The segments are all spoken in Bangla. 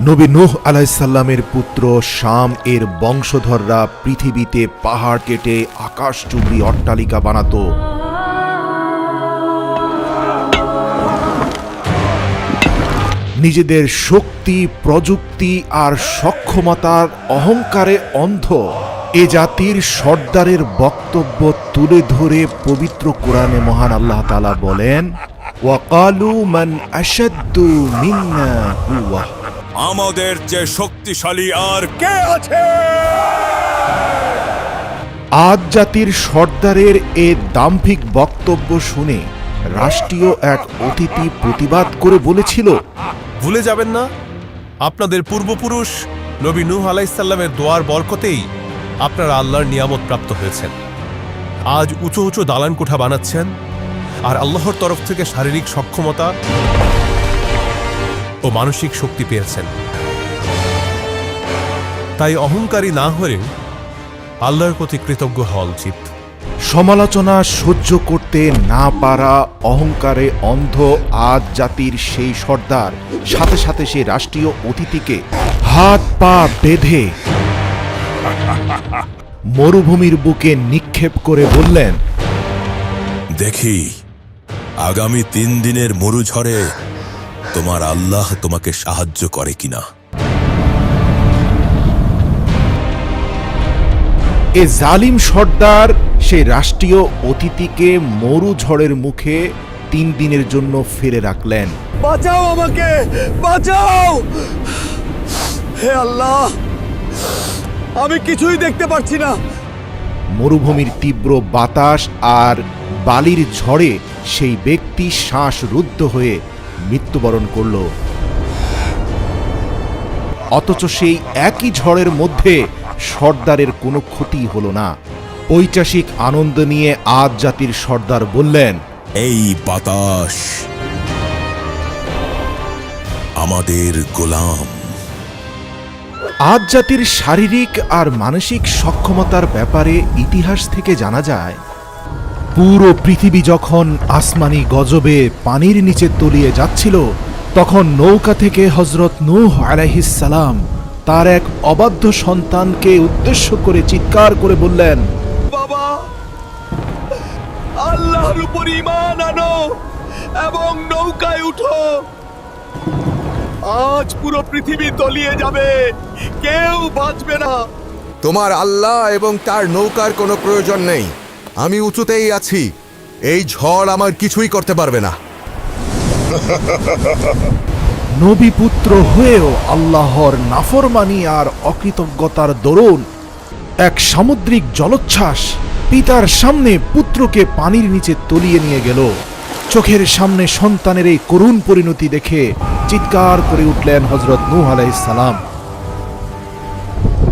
নবী নূহ আলাইহিস সালামের পুত্র শাম এর বংশধররা পৃথিবীতে পাহাড় কেটে আকাশচুম্বী অট্টালিকা বানাতো। নিজেদের শক্তি, প্রযুক্তি আর সক্ষমতার অহংকারে অন্ধ এ জাতির সর্দারের বক্তব্য তুলে ধরে পবিত্র কোরআনে মহান আল্লাহ তাআলা বলেন, ওয়াকালু মান আশাদ্দু মিন্না কুওয়া, আমাদের যে শক্তিশালী আর কে আছে? আদ জাতির সর্দারের এ দাম্ভিক বক্তব্য শুনে রাষ্ট্রীয় এক অতিথি প্রতিবাদ করে বলেছিল, ভুলে যাবেন না, আপনাদের পূর্বপুরুষ নবী নূহ আলাইহিস সালামের দোয়ার বরকতেই আপনারা আল্লাহর নিয়ামত প্রাপ্ত হয়েছেন। আজ উঁচু উঁচু দালান কোঠা বানাচ্ছেন আর আল্লাহর তরফ থেকে শারীরিক সক্ষমতা ও মানসিক শক্তি পেয়েছেন। তাই অহংকারী না হয়ে আল্লাহর প্রতি কৃতজ্ঞ হওয়া উচিত। সমালোচনা সহ্য করতে না পারা অহংকারে অন্ধ আদ জাতির সেই সর্দার সাথে সাথে সেই রাষ্ট্রীয় অতিথিকে হাত পা বেঁধে মরুভূমির বুকে নিক্ষেপ করে বললেন, দেখি আগামী 3 দিনের মরুঝড়ে তোমার আল্লাহ তোমাকে সাহায্য করে কিনা। এ জালিম সর্দার সেই রাষ্ট্রীয় অতিথিকে মরুঝড়ের মুখে 3 দিনের জন্য ফেলে রাখলেন। বাঁচাও আমাকে, বাঁচাও! হে আল্লাহ, আমি কিছুই দেখতে পাচ্ছি না। মরুভূমির তীব্র বাতাস আর বালির ঝড়ে সেই ব্যক্তি শ্বাসরুদ্ধ হয়ে মৃত্যুবরণ করল। অথচ সেই একই ঝড়ের মধ্যে সর্দারের কোনো ক্ষতি হলো না। ঐতিহাসিক আনন্দ নিয়ে আদ জাতির সর্দার বললেন, এই বাতাস আমাদের গোলাম। আদ জাতির শারীরিক আর মানসিক সক্ষমতার ব্যাপারে ইতিহাস থেকে জানা যায়, পুরো পৃথিবী যখন আসমানি গজবে পানির নিচে তলিয়ে যাচ্ছিল, তখন নৌকা থেকে হযরত নূহ আলাইহিস সালাম তার এক অবাধ্য সন্তানকে উদ্দেশ্য করে চিৎকার করে বললেন, বাবা, আল্লাহর উপর ঈমান আনো এবং নৌকায় উঠো। আজ পুরো পৃথিবী তলিয়ে যাবে, কেউ বাঁচবে না। তোমার আল্লাহ এবং তার নৌকার কোনো প্রয়োজন নেই। আমি উঁচুতেই আছি, এই ঝড় আমার কিছুই করতে পারবে না। নবী পুত্র হয়েও আল্লাহর নাফরমানি আর অকৃতজ্ঞতার দরুন এক সামুদ্রিক জলোচ্ছ্বাস পিতার সামনে পুত্রকে পানির নিচে তলিয়ে নিয়ে গেল। চোখের সামনে সন্তানের এই করুণ পরিণতি দেখে চিৎকার করে উঠলেন হযরত নূহ আলাইহিস সালাম।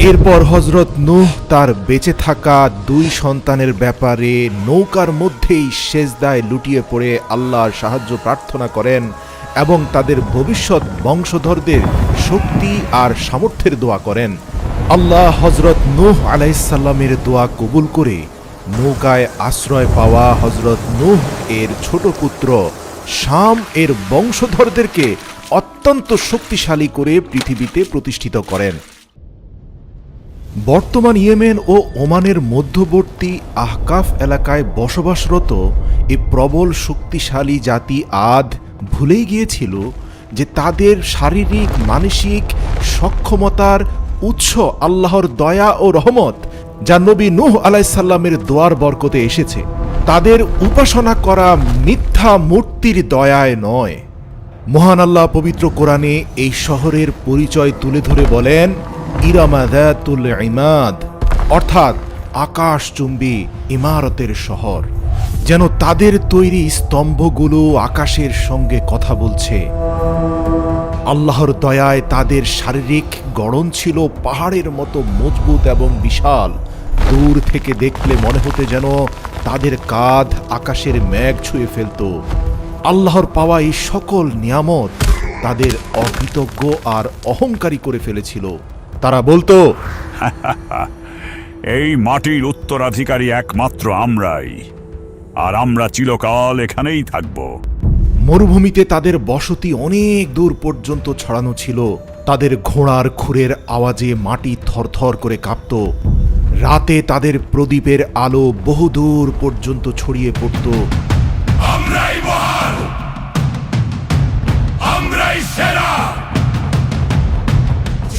এরপর হযরত নূহ তার বেঁচে থাকা 2 সন্তানের ব্যাপারে নৌকার মধ্যেই সেজদায় লুটিয়ে পড়ে আল্লাহর সাহায্য প্রার্থনা করেন এবং তাদের ভবিষ্যৎ বংশধরদের শক্তি আর সামর্থ্যের দোয়া করেন। আল্লাহ হযরত নূহ আলাইহিস সালামের দোয়া কবুল করে নৌকায় আশ্রয় পাওয়া হযরত নূহ এর ছোট পুত্র শাম এর বংশধরদেরকে অত্যন্ত শক্তিশালী করে পৃথিবীতে প্রতিষ্ঠিত করেন। বর্তমান ইয়েমেন ও ওমানের মধ্যবর্তী আহকাফ এলাকায় বসবাসরত এ প্রবল শক্তিশালী জাতি আদ ভুলেই গিয়েছিল যে তাদের শারীরিক মানসিক সক্ষমতার উৎস আল্লাহর দয়া ও রহমত, যা নবী নূহ আলাইহিস সালামের দোয়ার বরকতে এসেছে। তাদের উপাসনা করা মিথ্যা মূর্তির দয়ায় নয়। মহান আল্লাহ পবিত্র কোরআনে এই শহরের পরিচয় তুলে ধরে বলেন, ইরামা যাতুল ইমাদ, অর্থাৎ আকাশচুম্বী ইমারতের শহর। যেন তাদের তৈরি স্তম্ভগুলো আকাশের সঙ্গে কথা বলছে। আল্লাহর দয়ায় তাদের শারীরিক গড়ন ছিল পাহাড়ের মতো মজবুত এবং বিশাল। দূর থেকে দেখলে মনে হতে যেন তাদের কাঁধ আকাশের মেঘ ছুঁয়ে ফেলত। আল্লাহর পাওয়া এই সকল নিয়ামত তাদের অকৃতজ্ঞ আর অহংকারী করে ফেলেছিল। তারা বলতো, এই মাটির উত্তরাধিকারী একমাত্র আমরাই, আর আমরা চিরকাল এখানেই থাকব। মরুভূমিতে তাদের বসতি অনেক দূর পর্যন্ত ছড়ানো ছিল। তাদের ঘোড়ার খুরের আওয়াজে মাটি থরথর করে কাঁপত। রাতে তাদের প্রদীপের আলো বহুদূর পর্যন্ত ছড়িয়ে পড়ত। আমরাই মহান, আমরাই সেরা,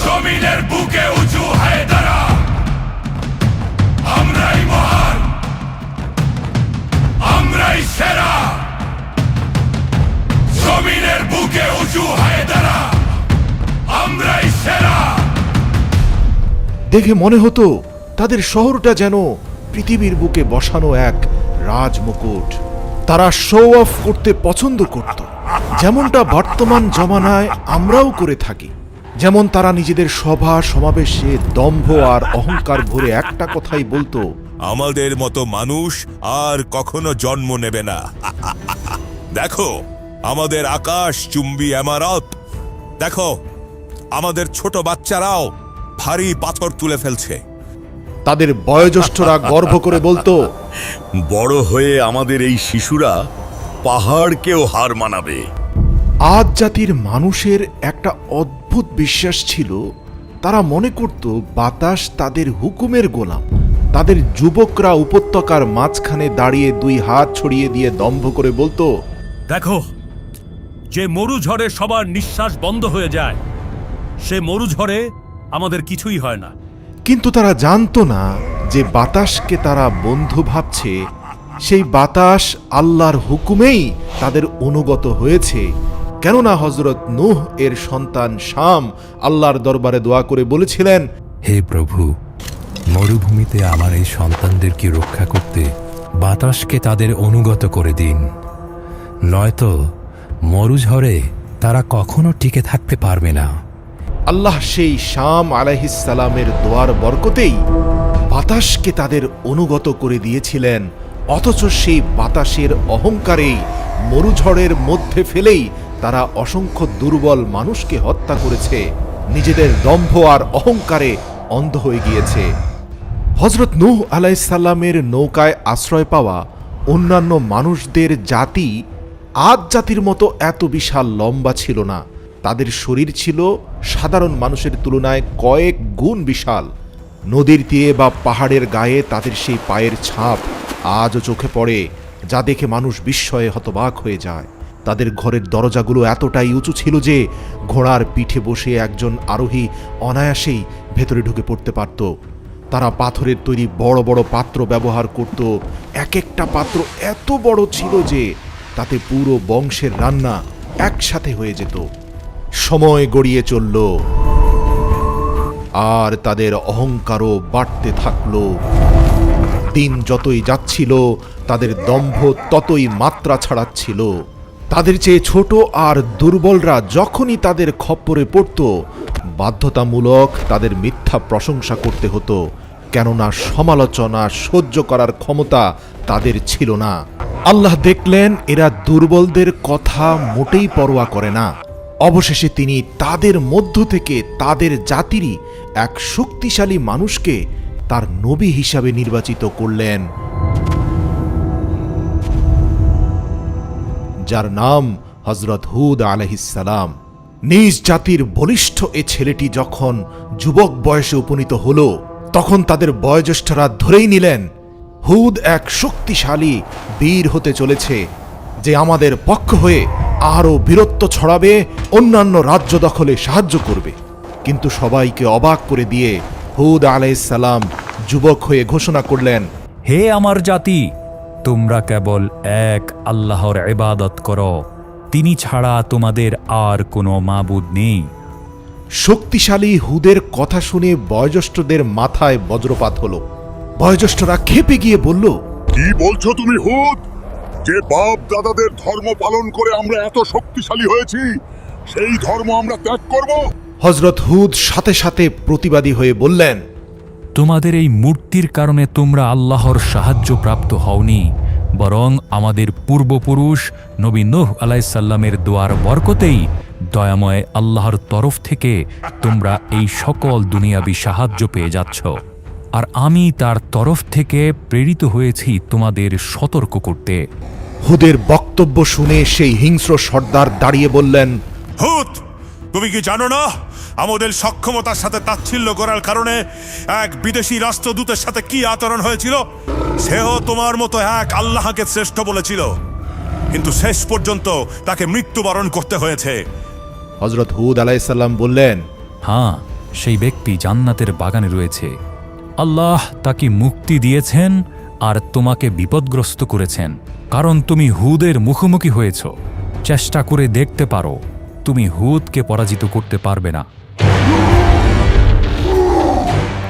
জমিনের বুকে উঁচু হয়ে দাঁড়া। আমরাই মহান, আমরাই সেরা, জমিনের বুকে উঁচু হয়ে দাঁড়া। আমরাই সেরা। দেখে মনে হতো তাদের শহরটা যেন পৃথিবীর বুকে বসানো এক রাজমুকুট। তারা শো অফ করতে পছন্দ করত, যেমনটা বর্তমান জমানায় আমরাও করে থাকি। যেমন তারা নিজেদের সভা সমাবেশে দম্ভ আর অহংকার ভরে একটা কথাই বলতো, আমাদের মতো মানুষ আর কখনো জন্ম নেবে না। দেখো আমাদের আকাশ চুম্বি ইমারত, দেখো আমাদের ছোট বাচ্চারাও ভারী পাথর তুলে ফেলছে। তাদের বয়োজ্যেষ্ঠরা গর্ব করে বলতো, বড় হয়ে আমাদের এই শিশুরা পাহাড়কেও হার মানাবে। আদ জাতির মানুষের একটা অদ্ভুত বিশ্বাস ছিল, তারা মনে করত বাতাস তাদের হুকুমের গোলাম। তাদের যুবকরা উপত্যকার মাঝখানে দাঁড়িয়ে দুই হাত ছড়িয়ে দিয়ে দম্ভ করে বলতো, দেখো, যে মরু ঝড়ে সবার নিঃশ্বাস বন্ধ হয়ে যায়, সে মরু ঝড়ে আমাদের কিছুই হয় না। কিন্তু তারা জানতো না যে বাতাসকে তারা বন্ধু ভাবছে, সেই বাতাস আল্লাহর হুকুমেই তাদের অনুগত হয়েছে। কেননা হযরত নূহ এর সন্তান শাম আল্লাহর দরবারে দোয়া করে বলেছিলেন, হে প্রভু, মরুভূমিতে আমার এই সন্তানদেরকে রক্ষা করতে বাতাসকে তাদের অনুগত করে দিন, নয়তো মরুঝড়ে তারা কখনো টিকে থাকতে পারবে না। আল্লাহ সেই শাম আলাইহিস সালামের দোয়ার বরকতেই বাতাসকে তাদের অনুগত করে দিয়েছিলেন। অথচ সেই বাতাসের অহংকারেই মরুঝড়ের মধ্যে ফেলেই তারা অসংখ্য দুর্বল মানুষকে হত্যা করেছে, নিজেদের দম্ভ আর অহংকারে অন্ধ হয়ে গিয়েছে। হযরত নূহ আলাইহিস সালামের নৌকায় আশ্রয় পাওয়া অন্যান্য মানুষদের জাতি আদ জাতির মতো এত বিশাল লম্বা ছিল না। তাদের শরীর ছিল সাধারণ মানুষের তুলনায় কয়েক গুণ বিশাল। নদীর তীরে বা পাহাড়ের গায়ে তাদের সেই পায়ের ছাপ আজও চোখে পড়ে, যা দেখে মানুষ বিস্ময়ে হতবাক হয়ে যায়। তাদের ঘরের দরজাগুলো এতটাই উঁচু ছিল যে ঘোড়ার পিঠে বসে একজন আরোহী অনায়াসেই ভেতরে ঢুকে পড়তে পারত। তারা পাথরের তৈরি বড় বড় পাত্র ব্যবহার করত। এক একটা পাত্র এত বড় ছিল যে তাতে পুরো বংশের রান্না একসাথে হয়ে যেত। সময় গড়িয়ে চলল আর তাদের অহংকারও বাড়তে থাকল। দিন যতই যাচ্ছিল তাদের দম্ভ ততই মাত্রা ছাড়াচ্ছিল। তাদের চেয়ে ছোট আর দুর্বলরা যখনই তাদের খপ্পরে পড়ত, বাধ্যতামূলক তাদের মিথ্যা প্রশংসা করতে হতো, কেননা সমালোচনা সহ্য করার ক্ষমতা তাদের ছিল না। আল্লাহ দেখলেন এরা দুর্বলদের কথা মোটেই পরোয়া করে না। অবশেষে তিনি তাদের মধ্য থেকে তাদের জাতিরই এক শক্তিশালী মানুষকে তার নবী হিসাবে নির্বাচিত করলেন, যার নাম হযরত হুদ আলাইহিস সালাম। নিজ জাতির বলিষ্ঠ এ ছেলেটি যখন যুবক বয়সে উপনীত হল, তখন তাদের বয়োজ্যেষ্ঠরা ধরেই নিলেন হুদ এক শক্তিশালী বীর হতে চলেছে, যে আমাদের পক্ষ হয়ে আরও বীরত্ব ছড়াবে, অন্যান্য রাজ্য দখলে সাহায্য করবে। কিন্তু সবাইকে অবাক করে দিয়ে হুদ আলাইহিস সালাম যুবক হয়ে ঘোষণা করলেন, হে আমার জাতি, তোমরা কেবল এক আল্লাহর ইবাদত করো, তিনি ছাড়া তোমাদের আর কোনো মাবুদ নেই। শক্তিশালী হুদের কথা শুনে বয়োজ্যেষ্ঠদের মাথায় বজ্রপাত হলো। বয়োজ্যেষ্ঠরা ক্ষেপে গিয়ে বলল, কি বলছো তুমি হুদ? যে বাপ দাদাদের ধর্ম পালন করে আমরা এত শক্তিশালী হয়েছি, সেই ধর্ম আমরা ত্যাগ করব? হযরত হুদ সাথে সাথে প্রতিবাদী হয়ে বললেন, তোমাদের এই মূর্তির কারণে তোমরা আল্লাহর সাহায্য প্রাপ্ত হওনি, বরং আমাদের পূর্বপুরুষ নবী নূহ আলাইহিস সালামের দোয়ার বরকতেই দয়াময় আল্লাহর তরফ থেকে তোমরা এই সকল দুনিয়াবী সাহায্য পেয়ে যাচ্ছ। আর আমি তার তরফ থেকে প্রেরিত হয়েছি তোমাদের সতর্ক করতে। হুদের বক্তব্য শুনে সেই হিংস্র সর্দার দাঁড়িয়ে বললেন, হুদ, তুমি কি জানো না আমাদের সক্ষমতার সাথে তাচ্ছিল্য করার কারণে এক বিদেশি রাষ্ট্রদূতের সাথে কি আচরণ হয়েছিল? সেও তোমার মতো এক আল্লাহকে শ্রেষ্ঠ বলেছিল, কিন্তু শেষ পর্যন্ত তাকে মৃত্যুবরণ করতে হয়েছে। হজরত হুদ আলাইসাল্লাম বললেন, হ্যাঁ, সেই ব্যক্তি জান্নাতের বাগানে রয়েছে। আল্লাহ তাকে মুক্তি দিয়েছেন আর তোমাকে বিপদগ্রস্ত করেছেন, কারণ তুমি হুদের মুখোমুখি হয়েছ। চেষ্টা করে দেখতে পারো, তুমি হুদকে পরাজিত করতে পারবে না।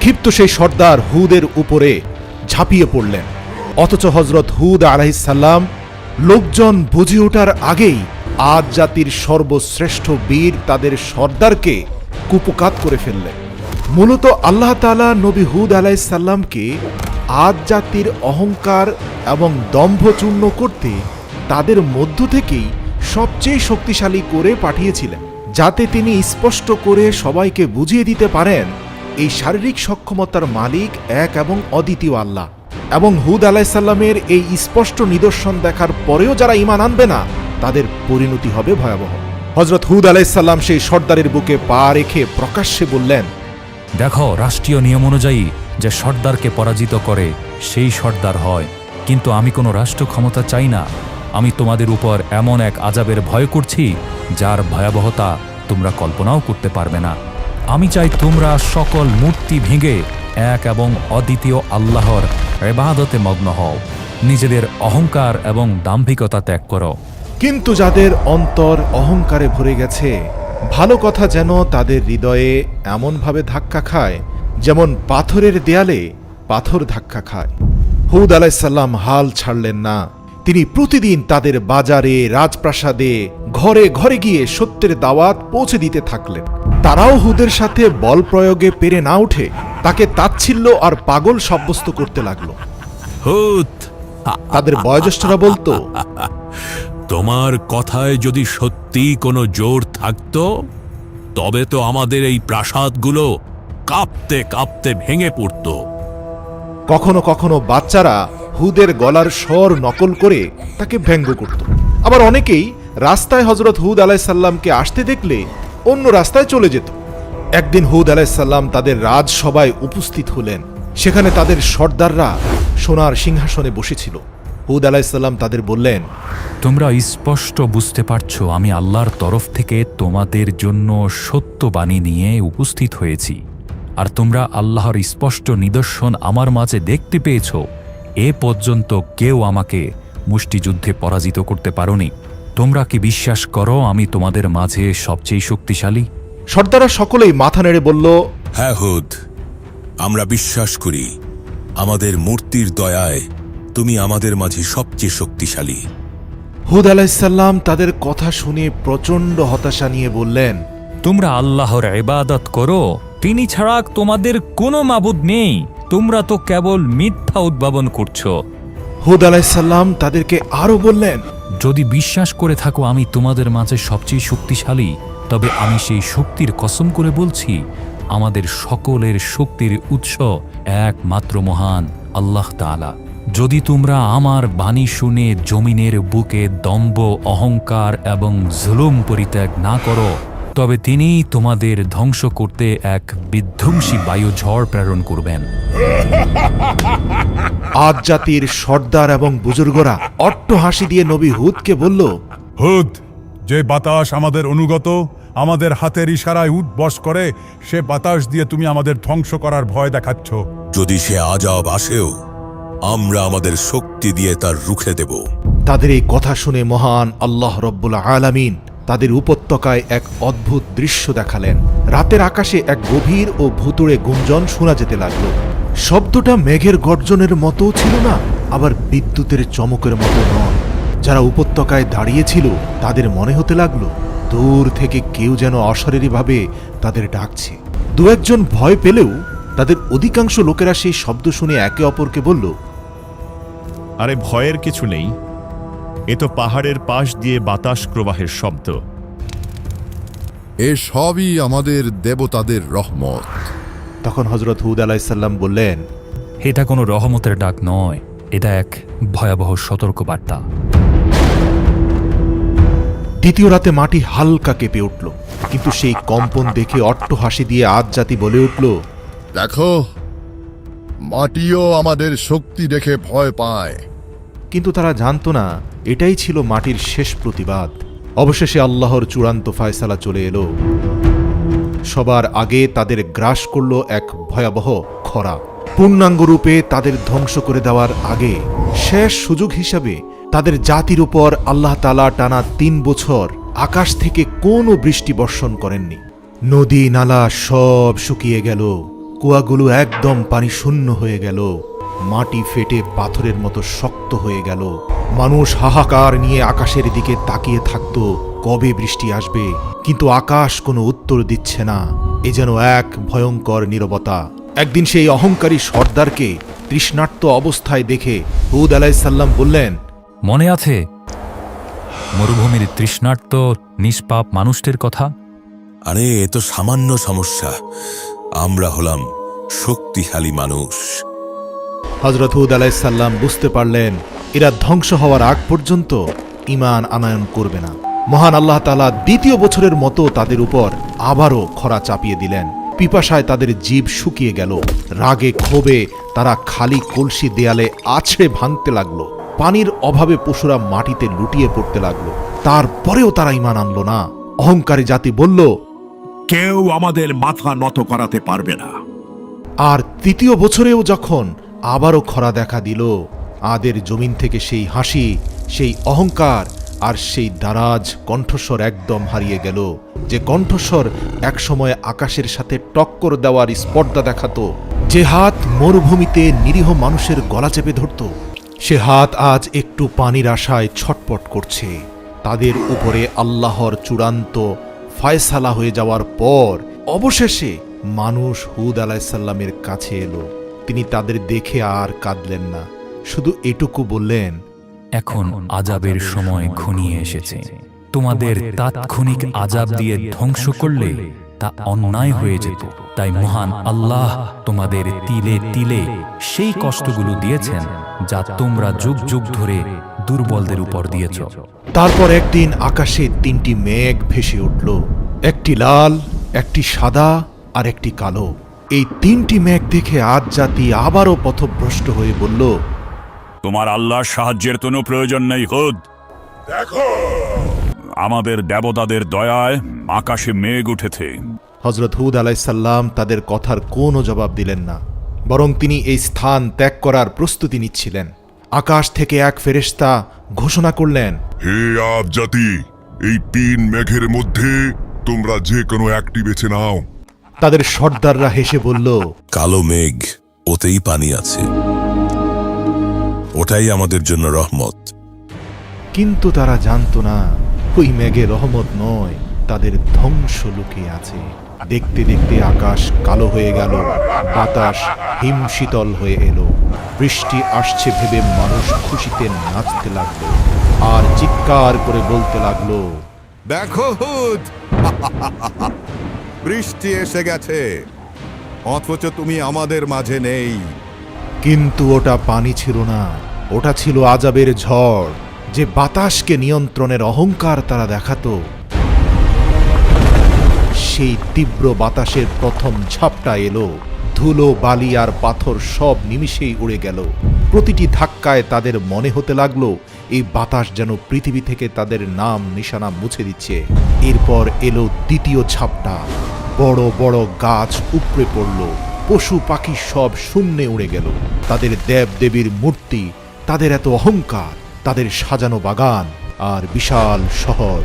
ক্ষিপ্ত সেই সর্দার হুদের উপরে ঝাঁপিয়ে পড়লেন, অথচ হজরত হুদ আলাইহিসসালাম লোকজন বুঝে ওঠার আগেই আদ জাতির সর্বশ্রেষ্ঠ বীর তাদের সর্দারকে কুপকাত করে ফেললেন। মূলত আল্লাহ তাআলা নবী হুদ আলাইহিসসালামকে আদ জাতির অহংকার এবং দম্ভ চূর্ণ করতে তাদের মধ্য থেকেই সবচেয়ে শক্তিশালী করে পাঠিয়েছিলেন, যাতে তিনি স্পষ্ট করে সবাইকে বুঝিয়ে দিতে পারেন এই শারীরিক সক্ষমতার মালিক এক এবং অদ্বিতীয় আল্লাহ। এবং হুদ আলাইসাল্লামের এই স্পষ্ট নিদর্শন দেখার পরেও যারা ঈমান আনবে না, তাদের পরিণতি হবে ভয়াবহ। হজরত হুদ আলাইসাল্লাম সেই সর্দারের বুকে পা রেখে প্রকাশ্যে বললেন, দেখো, রাষ্ট্রীয় নিয়ম অনুযায়ী যে সর্দারকে পরাজিত করে সেই সর্দার হয়, কিন্তু আমি কোনো রাষ্ট্র ক্ষমতা চাই না। আমি তোমাদের উপর এমন এক আযাবের ভয় করছি যার ভয়াবহতা তোমরা কল্পনাও করতে পারবে না। আমি চাই তোমরা সকল মূর্তি ভেঙে এক এবং অদ্বিতীয় আল্লাহর ইবাদতে মগ্ন হও, নিজেদের অহংকার এবং দাম্ভিকতা ত্যাগ করো। কিন্তু যাদের অন্তর অহংকারে ভরে গেছে, ভালো কথা যেন তাদের হৃদয়ে এমনভাবে ধাক্কা খায় যেমন পাথরের দেয়ালে পাথর ধাক্কা খায়। হুদ আলাইসাল্লাম হাল ছাড়লেন না। তিনি প্রতিদিন তাদের বাজারে, রাজপ্রাসাদে, ঘরে ঘরে গিয়ে সত্যের দাওয়াত পৌঁছে দিতে থাকলেন। তারাও হুদের সাথে বল প্রয়োগে পেরে না উঠে তাকে তাচ্ছিল্য আর পাগল সাব্যস্ত করতে লাগলো। হুদ, তাদের বয়োজ্যেষ্ঠরা বলতো, তোমার কথায় যদি সত্যি কোনো জোর থাকতো তবে তো আমাদের এই প্রাসাদগুলো কাঁপতে কাঁপতে ভেঙে পড়ত। কখনো কখনো বাচ্চারা হুদের গলার স্বর নকল করে তাকে ব্যঙ্গ করত। আবার অনেকেই রাস্তায় হজরত হুদ আলাইসাল্লামকে আসতে দেখলে অন্য রাস্তায় চলে যেত। একদিন হুদ আলাইসাল্লাম তাদের রাজসভায় উপস্থিত হলেন। সেখানে তাদের সর্দাররা সোনার সিংহাসনে বসেছিল। হুদ আলাইসাল্লাম তাদের বললেন, তোমরা স্পষ্ট বুঝতে পারছো আমি আল্লাহর তরফ থেকে তোমাদের জন্য সত্য বাণী নিয়ে উপস্থিত হয়েছি, আর তোমরা আল্লাহর স্পষ্ট নিদর্শন আমার মাঝে দেখতে পেয়েছ। এ পর্যন্ত কেউ আমাকে মুষ্টিযুদ্ধে পরাজিত করতে পারোনি। তোমরা কি বিশ্বাস করো আমি তোমাদের মাঝে সবচেয়ে শক্তিশালী? সর্দাররা সকলেই মাথা নেড়ে বলল, হ্যাঁ হুদ, আমরা বিশ্বাস করি আমাদের মূর্তির দয়ায় তুমি আমাদের মাঝে সবচেয়ে শক্তিশালী। হুদ আলাইসাল্লাম তাদের কথা শুনে প্রচণ্ড হতাশা নিয়ে বললেন, তোমরা আল্লাহর ইবাদত করো, তিনি ছাড়া তোমাদের কোনো মাবুদ নেই। তোমরা তো কেবল মিথ্যা উদ্ভাবন করছো। হুদ আলাইসাল্লাম তাদেরকে আরো বললেন, যদি বিশ্বাস করে থাকো আমি তোমাদের মাঝে সবচেয়ে শক্তিশালী, তবে আমি সেই শক্তির কসম করে বলছি, আমাদের সকলের শক্তির উৎস একমাত্র মহান আল্লাহ তাআলা। যদি তোমরা আমার বাণী শুনে জমিনের বুকে দম্ভ, অহংকার এবং জুলুম পরিত্যাগ না করো, তবে তিনি তোমাদের ধ্বংস করতে এক বিধ্বংসী বায়ু ঝড় প্রেরণ করবেন। আদ জাতির সর্দার এবং বুজুর্গরা অট্ট হাসি দিয়ে নবী হুদকে বলল, হুদ, যে বাতাস আমাদের অনুগত, আমাদের হাতের ইশারায় উঠবস করে, সে বাতাস দিয়ে তুমি আমাদের ধ্বংস করার ভয় দেখাচ্ছ। যদি সে আযাব আসেও আমরা আমাদের শক্তি দিয়ে তার রুখে দেব। তাদের এই কথা শুনে মহান আল্লাহ রব্বুল আলামিন তাদের উপত্যকায় এক অদ্ভুত দৃশ্য দেখালেন। রাতের আকাশে এক গভীর ও ভুতুড়ে গুঞ্জন শোনা যেতে লাগল। শব্দটা মেঘের গর্জনের মতোও ছিল না, আবার বিদ্যুতের চমকের মতো নয়। যারা উপত্যকায় দাঁড়িয়েছিল তাদের মনে হতে লাগলো দূর থেকে কেউ যেন অশরীরীভাবে তাদের ডাকছে। দু একজন ভয় পেলেও তাদের অধিকাংশ লোকেরা সেই শব্দ শুনে একে অপরকে বলল, আরে ভয়ের কিছু নেই, এ তো পাহাড়ের পাশ দিয়ে বাতাস প্রবাহের শব্দ। এ সবই আমাদের দেবতাদের রহমত। তখন হজরত হুদ আলাইসাল্লাম বললেন, এটা কোনো রহমতের ডাক নয়, এটা এক ভয়াবহ সতর্কবার্তা। দ্বিতীয় রাতে মাটি হালকা কেঁপে উঠল, কিন্তু সেই কম্পন দেখে অট্টহাসি দিয়ে আদ জাতি বলে উঠল, দেখো, মাটিও আমাদের শক্তি দেখে ভয় পায়। কিন্তু তারা জানতো না এটাই ছিল মাটির শেষ প্রতিবাদ। অবশেষে আল্লাহর চূড়ান্ত ফায়সালা চলে এলো। সবার আগে তাদের গ্রাস করল এক ভয়াবহ খরা। পূর্ণাঙ্গ রূপে তাদের ধ্বংস করে দেওয়ার আগে শেষ সুযোগ হিসাবে তাদের জাতির উপর আল্লাহ তাআলা টানা ৩ বছর আকাশ থেকে কোনো বৃষ্টি বর্ষণ করেননি। নদী নালা সব শুকিয়ে গেল, কুয়াগুলো একদম পানি শূন্য হয়ে গেল, মাটি ফেটে পাথরের মতো শক্ত হয়ে গেল। মানুষ হাহাকার নিয়ে আকাশের দিকে তাকিয়ে থাকত, কবে বৃষ্টি আসবে, কিন্তু আকাশ কোনো উত্তর দিচ্ছে না। এ যেন এক ভয়ঙ্কর নীরবতা। একদিন সেই অহংকারী সর্দারকে তৃষ্ণার্ত অবস্থায় দেখে হুদ আলাইহিসসালাম বললেন, মনে আছে মরুভূমির তৃষ্ণার্ত নিষ্পাপ মানুষটির কথা? আরে এ তো সামান্য সমস্যা, আমরা হলাম শক্তিশালী মানুষ। হযরত হুদ আলাইহিসসালাম বুঝতে পারলেন এরা ধ্বংস হওয়ার আগ পর্যন্ত ঈমান আনয়ন করবে না। মহান আল্লাহ তাআলা দ্বিতীয় বছরের মতো তাদের উপর আবারও খরা চাপিয়ে দিলেন। পিপাসায় তাদের জিভ শুকিয়ে গেল। রাগে ক্ষোভে তারা খালি কলসি দেয়ালে আছড়ে ভাঙতে লাগলো। পানির অভাবে পশুরা মাটিতে লুটিয়ে পড়তে লাগলো। তারপরেও তারা ঈমান আনলো না। অহংকারী জাতি বলল, কেউ আমাদের মাথা নত করাতে পারবে না। আর তৃতীয় বছরেও যখন আবারও খরা দেখা দিল, আদের জমিন থেকে সেই হাসি, সেই অহংকার আর সেই দারাজ কণ্ঠস্বর একদম হারিয়ে গেল। যে কণ্ঠস্বর একসময় আকাশের সাথে টক্কর দেওয়ার স্পর্ধা দেখাতো, যে হাত মরুভূমিতে নিরীহ মানুষের গলা চেপে ধরত, সে হাত আজ একটু পানির আশায় ছটপট করছে। তাদের উপরে আল্লাহর চূড়ান্ত ফায়সালা হয়ে যাওয়ার পর অবশেষে মানুষ হুদ আলাইহিসসালামের কাছে এলো। তিনি তাদের দেখে আর কাঁদলেন না, শুধু এটুকু বললেন, এখন আযাবের সময় ঘনিয়ে এসেছে। তোমাদের তাৎক্ষণিক আযাব দিয়ে ধ্বংস করলে তা অন্যায় হয়ে যেত। তাই মহান আল্লাহ তোমাদের তিলে তিলে সেই কষ্টগুলো দিয়েছেন যা তোমরা যুগ যুগ ধরে দুর্বলদের উপর দিয়েছ। তারপর একদিন আকাশে 3টি মেঘ ভেসে উঠল, একটি লাল, একটি সাদা আর একটি কালো। এই 3টি মেঘ দেখে আদ জাতি আবারও পথভ্রষ্ট হয়ে বলল, তোমার আল্লাহর সাহায্যের কোনো প্রয়োজন নেই হুদ। দেখো, আমাদের দেবতাদের দয়ায় আকাশে মেঘ উঠেছে। হযরত হুদ আলাইহিসসালাম তাদের কথার কোনো জবাব দিলেন না, বরং তিনি এই স্থান ত্যাগ করার প্রস্তুতি নিচ্ছিলেন। আকাশ থেকে এক ফেরেশতা ঘোষণা করলেন, হে আদ জাতি, এই 3 মেঘের মধ্যে তোমরা যে কোনো একটি বেছে নাও। তাদের সর্দাররা হেসে বলল, কালো মেঘ, ওতেই পানি আছে, ওটাই আমাদের জন্য রহমত। কিন্তু তারা জানতো না ওই মেঘে রহমত নয়, তাদের ধ্বংস লুকিয়ে আছে। দেখতে দেখতে আকাশ কালো হয়ে গেল, বাতাস হিমশীতল হয়ে এলো। বৃষ্টি আসছে ভেবে মানুষ খুশিতে নাচতে লাগলো আর চিৎকার করে বলতে লাগলো, দেখো হুদ, বৃষ্টি এসে গেছে, অথচ তুমি আমাদের মাঝে নেই। কিন্তু ওটা পানি ছিল না, ওটা ছিল আযাবের ঝড়। যে বাতাসকে নিয়ন্ত্রণের অহংকার তারা দেখাতো, সেই তীব্র বাতাসের প্রথম ঝাপটা এলো। ধুলো, বালি আর পাথর সব নিমিষেই উড়ে গেল। প্রতিটি ধাক্কায় তাদের মনে হতে লাগলো এই বাতাস যেন পৃথিবী থেকে তাদের নাম নিশানা মুছে দিচ্ছে। এরপর এলো দ্বিতীয় ঝাপটা। বড় বড় গাছ উপড়ে পড়ল, পশু পাখি সব শূন্যে উড়ে গেল। তাদের দেব দেবীর মূর্তি, তাদের এত অহংকার, তাদের সাজানো বাগান আর বিশাল শহর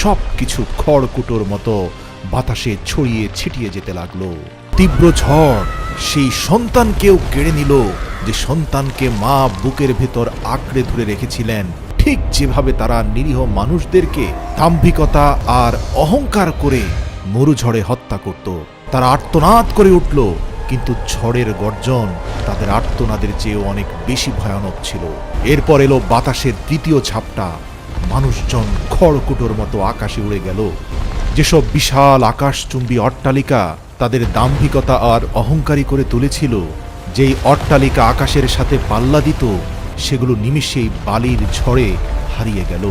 সবকিছু খড়কুটোর মতো বাতাসে ছড়িয়ে ছিটিয়ে যেতে লাগলো। তীব্র ঝড় সেই সন্তানকেও কেড়ে নিল, যে সন্তানকে মা বুকের ভেতর আঁকড়ে ধরে রেখেছিলেন। ঠিক যেভাবে তারা নিরীহ মানুষদেরকে দাম্ভিকতা আর অহংকার করে মরুঝড়ে হত্যা করত। তারা আর্তনাদ করে উঠল, কিন্তু ঝড়ের গর্জন তাদের আর্তনাদের চেয়েও অনেক বেশি ভয়ানক ছিল। এরপর এলো বাতাসের তৃতীয় ঝাপটা। মানুষজন খড়কুটোর মতো আকাশে উড়ে গেল। যেসব বিশাল আকাশচুম্বী অট্টালিকা তাদের দাম্ভিকতা আর অহংকারী করে তুলেছিল, যেই অট্টালিকা আকাশের সাথে পাল্লা দিত, সেগুলো নিমিষেই বালির ঝড়ে হারিয়ে গেল।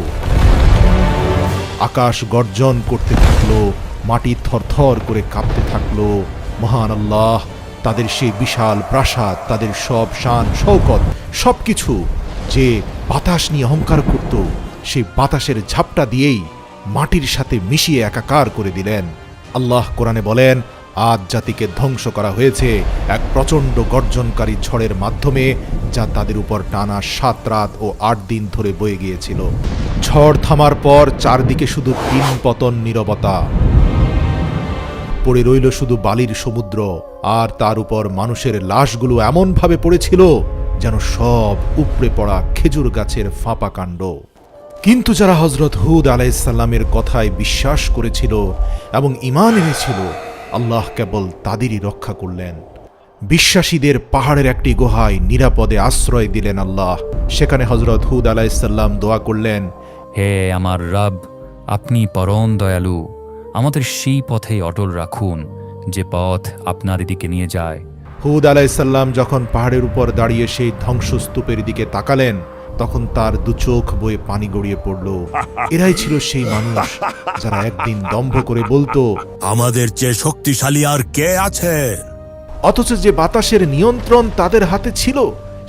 আকাশ গর্জন করতে থাকলো, মাটি থরথর করে কাঁপতে থাকলো। মহান আল্লাহ তাদের সেই বিশাল প্রাসাদ, তাদের সব শান শৌকত সবকিছু যে বাতাস নিয়ে অহংকার করত, সেই বাতাসের ঝাপটা দিয়েই মাটির সাথে মিশিয়ে একাকার করে দিলেন। আল্লাহ কোরআনে বলেন, আদ জাতিকে ধ্বংস করা হয়েছে এক প্রচণ্ড গর্জনকারী ঝড়ের মাধ্যমে, যা তাদের উপর টানা 7 রাত ও 8 দিন ধরে বয়ে গিয়েছিল। ঝড় থামার পর চারদিকে শুধু তিন পতন নীরবতা, পড়ে রইল শুধু বালির সমুদ্র, আর তার উপর মানুষের লাশগুলো এমনভাবে পড়েছিল যেন সব উপড়ে পড়া খেজুর গাছের ফাঁপা কাণ্ড। কিন্তু যারা হযরত হুদ আলাইহিসসালামের কথায় বিশ্বাস করেছিল এবং ঈমান এনেছিল, আল্লাহ কেবল তাদেরই রক্ষা করলেন। বিশ্বাসীদের পাহাড়ের একটি গুহায় নিরাপদে আশ্রয় দিলেন আল্লাহ। সেখানে হযরত হুদ আলাইহিসসালাম দোয়া করলেন, হে আমার রব, আপনি পরম দয়ালু, আমাদের সেই পথেই অটল রাখুন যে পথ আপনার দিকে নিয়ে যায়। হুদ আলাইহিসসালাম যখন পাহাড়ের উপর দাঁড়িয়ে সেই ধ্বংসস্তূপের দিকে তাকালেন, তখন তার দু চোখ বয়ে পানি গড়িয়ে পড়ল। এরাই ছিল সেই মানুষ যারা একদিন দম্ভ করে বলতো, আমাদের চেয়ে শক্তিশালী আর কে আছে? অথচ যে বাতাসের নিয়ন্ত্রণ তাদের হাতে ছিল,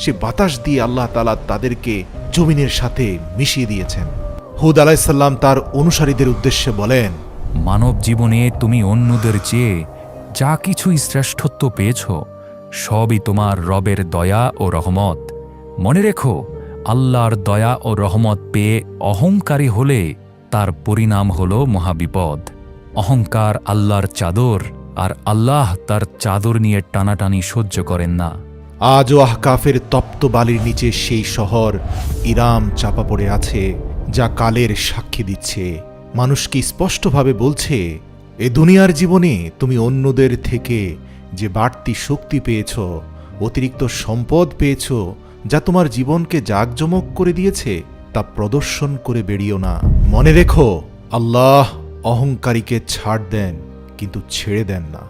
সে বাতাস দিয়ে আল্লাহ তাআলা তাদেরকে জমিনের সাথে মিশিয়ে দিয়েছেন। হুদ আলাইহিসসালাম তার অনুসারীদের উদ্দেশ্যে বলেন, মানব জীবনে তুমি অন্যদের চেয়ে যা কিছুই শ্রেষ্ঠত্ব পেয়েছ, সবই তোমার রবের দয়া ও রহমত। মনে রেখো, আল্লাহর দয়া ও রহমত পেয়ে অহংকারী হলে তার পরিণাম হল মহাবিপদ। অহংকার আল্লাহর চাদর, আর আল্লাহ তার চাদর নিয়ে টানাটানি সহ্য করেন না। আজও আহকাফের তপ্ত বালির নিচে সেই শহর ইরাম চাপা পড়ে আছে, যা কালের সাক্ষী দিচ্ছে। মানুষকে স্পষ্টভাবে বলছে, এ দুনিয়ার জীবনে তুমি অন্যদের থেকে যে বাড়তি শক্তি পেয়েছ, অতিরিক্ত সম্পদ পেয়েছ, যা তোমার জীবনকে জাঁকজমক করে দিয়েছে, তা প্রদর্শন করে বেরিও না। মনে রেখো, আল্লাহ অহংকারীকে ছাড় দেন, কিন্তু ছেড়ে দেন না।